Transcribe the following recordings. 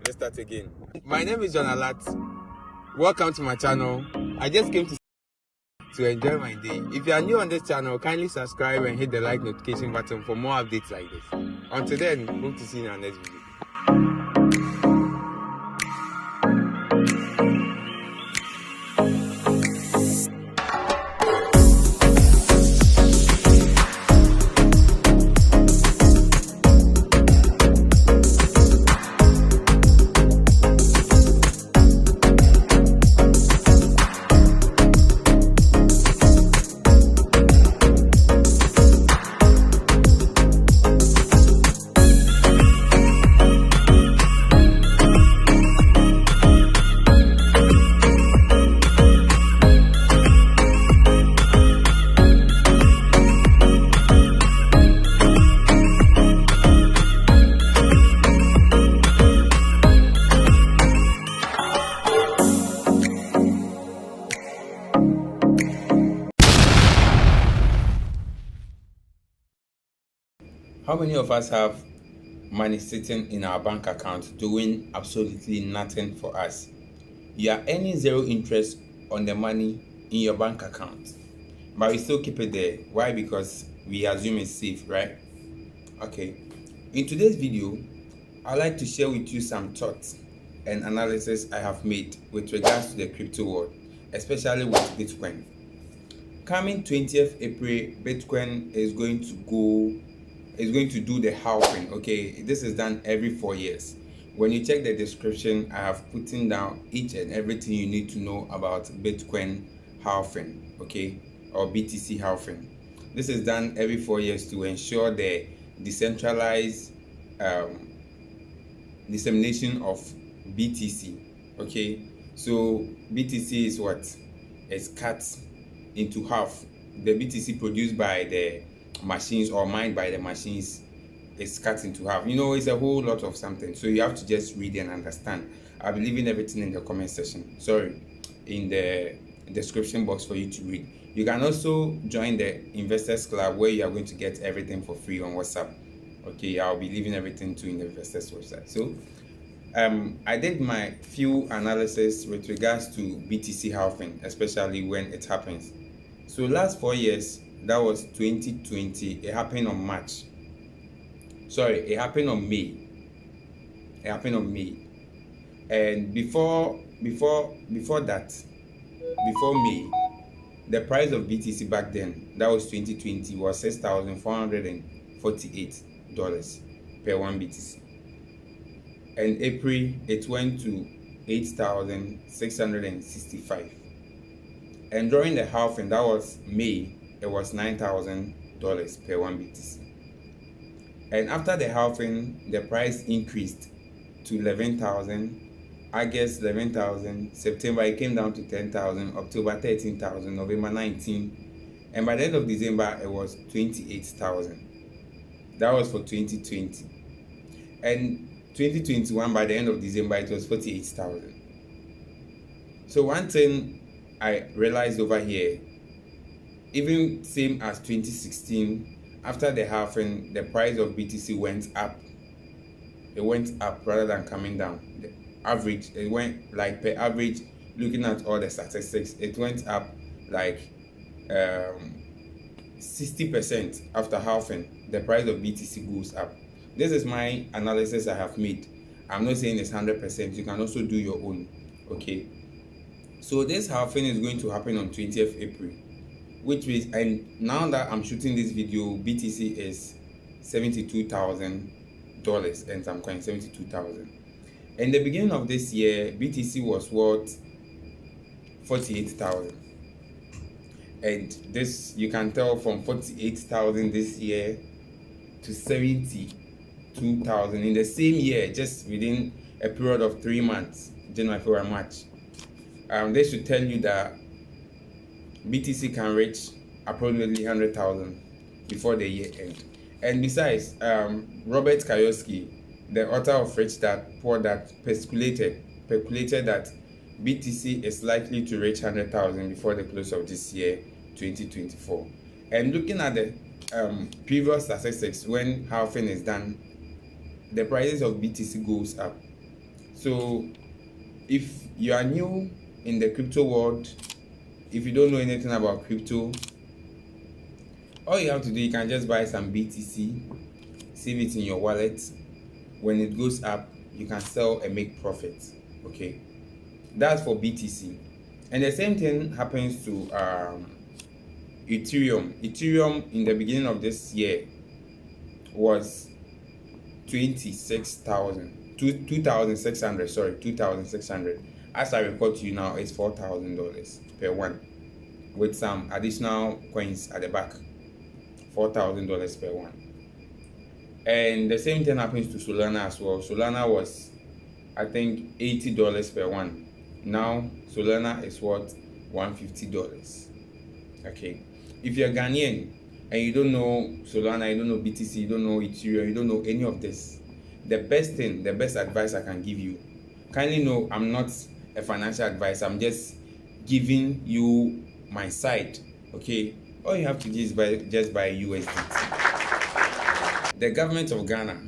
Let's start again. My name is John Alat. Welcome to my channel. I just came to enjoy my day. If you are new on this channel, kindly subscribe and hit the like notification button for more updates like this. Until then, hope to see you in our next video. How many of us have money sitting in our bank account doing absolutely nothing for us? You are earning zero interest on the money in your bank account, but we still keep it there. Why? Because we assume it's safe, right? Okay. In today's video, I'd like to share with you some thoughts and analysis I have made with regards to the crypto world, especially with Bitcoin. Coming 20th April, Bitcoin is going to do the halving. Okay, this is done every 4 years. When you check the description, I have put down each and everything you need to know about Bitcoin halving, okay, or BTC halving. This is done every 4 years to ensure the decentralized dissemination of BTC. Okay, so BTC is what? It's cut into half. The BTC produced by the machines or mined by the machines is cut into half. It's a whole lot of something, so you have to just read and understand. I'll be leaving everything in the comment section, in the description box for you to read. You can also join the investors club where you are going to get everything for free on WhatsApp. Okay, I'll be leaving everything too in the investors website. So I did my few analysis with regards to BTC halving, especially when it happens. So last 4 years, that was 2020. It happened on March. It happened on May. And before May, the price of BTC back then, that was 2020, was $6,448 per 1 BTC. And April, it went to 8,665. And during the halving, that was May, it was $9,000 per 1 BTC. And after the halving, the price increased to 11,000. August 11,000, September it came down to 10,000, October 13,000, November 19, and by the end of December it was 28,000. That was for 2020. And 2021, by the end of December, it was 48,000. So one thing I realized over here, even same as 2016, after the halving, the price of BTC went up. It went up rather than coming down. The average, it went like per average, looking at all the statistics, it went up like 60% after halving. The price of BTC goes up. This is my analysis I have made. I'm not saying it's 100%. You can also do your own. Okay. So this halving is going to happen on 20th April. Which is, and now that I'm shooting this video, BTC is $72,000 and some coins, 72,000. In the beginning of this year, BTC was worth 48,000. And this, you can tell from 48,000 this year to 72,000 in the same year, just within a period of 3 months, January, February, March. This should tell you that BTC can reach approximately 100,000 before the year end. And besides, Robert Kiyosaki, the author of Rich Dad Poor Dad, speculated that BTC is likely to reach 100,000 before the close of this year, 2024. And looking at the previous statistics, when halving is done, the prices of BTC goes up. So if you are new in the crypto world, if you don't know anything about crypto, all you have to do, you can just buy some BTC, save it in your wallet. When it goes up, you can sell and make profit. Okay, that's for BTC. And the same thing happens to Ethereum. Ethereum in the beginning of this year was 26,600. Sorry, 2,600. As I record to you now, it's $4,000 per one, with some additional coins at the back. $4,000 per one. And the same thing happens to Solana as well. Solana was, I think, $80 per one. Now Solana is worth $150. Okay, if you're Ghanaian and you don't know Solana, you don't know BTC, you don't know Ethereum, you don't know any of this, the best advice I can give you, kindly know I'm not a financial advisor, I'm just giving you my side. Okay, all you have to do is just buy USDT. The government of Ghana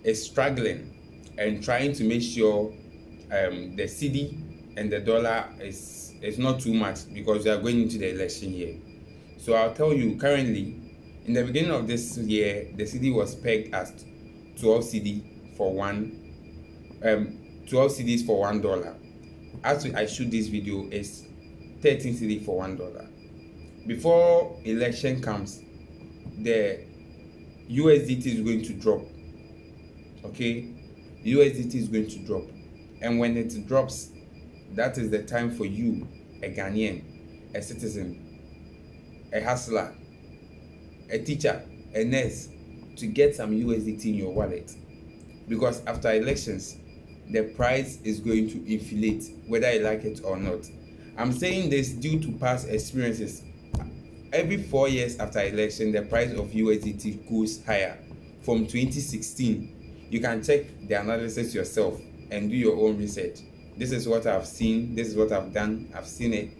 is struggling and trying to make sure the cedi and the dollar is not too much, because we are going into the election year. So I'll tell you, currently in the beginning of this year, the cedi was pegged as 12 cedi for 12 cedis for $1. As I shoot this video, is 13 cedi for $1. Before election comes, the USDT is going to drop. Okay, USDT is going to drop, and when it drops, that is the time for you, a Ghanaian, a citizen, a hustler, a teacher, a nurse, to get some USDT in your wallet, because after elections the price is going to inflate, whether you like it or not. I'm saying this due to past experiences. Every 4 years after election, the price of USDT goes higher. From 2016, you can check the analysis yourself and do your own research. This is what I've seen, this is what I've done, I've seen it,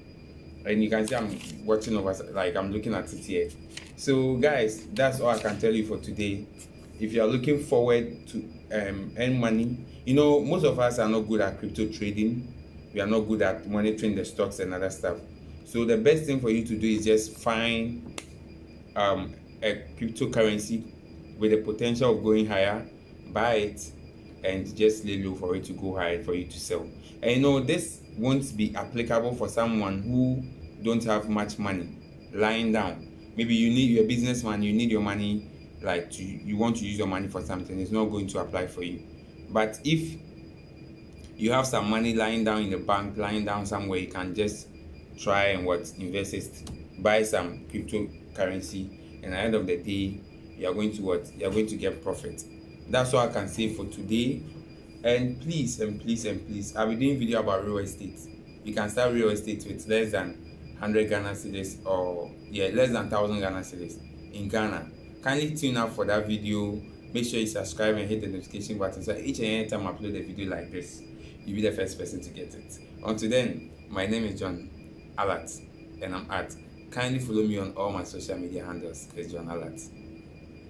and you can see I'm watching over, like I'm looking at it here. So guys, that's all I can tell you for today. If you are looking forward to earn money, you know, most of us are not good at crypto trading, we are not good at monitoring the stocks and other stuff. So the best thing for you to do is just find a cryptocurrency with the potential of going higher, buy it, and just lay low for it to go higher for you to sell. And you know, this won't be applicable for someone who don't have much money lying down. Maybe you're a businessman, you need your money, like you want to use your money for something. It's not going to apply for you. But if you have some money lying down in the bank, lying down somewhere, you can just try and invest it, buy some cryptocurrency, and at the end of the day, you're going to get profit. That's all I can say for today. And please, I'll be doing video about real estate. You can start real estate with less than 100 Ghana cedis, or less than 1,000 Ghana cedis in Ghana. Kindly tune up for that video. Make sure you subscribe and hit the notification button, so each and every time I upload a video like this, you'll be the first person to get it. Until then, my name is John Alat, and I'm at. Kindly follow me on all my social media handles. It's John Alat.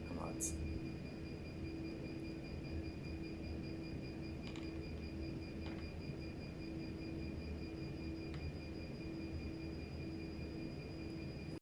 I'm out.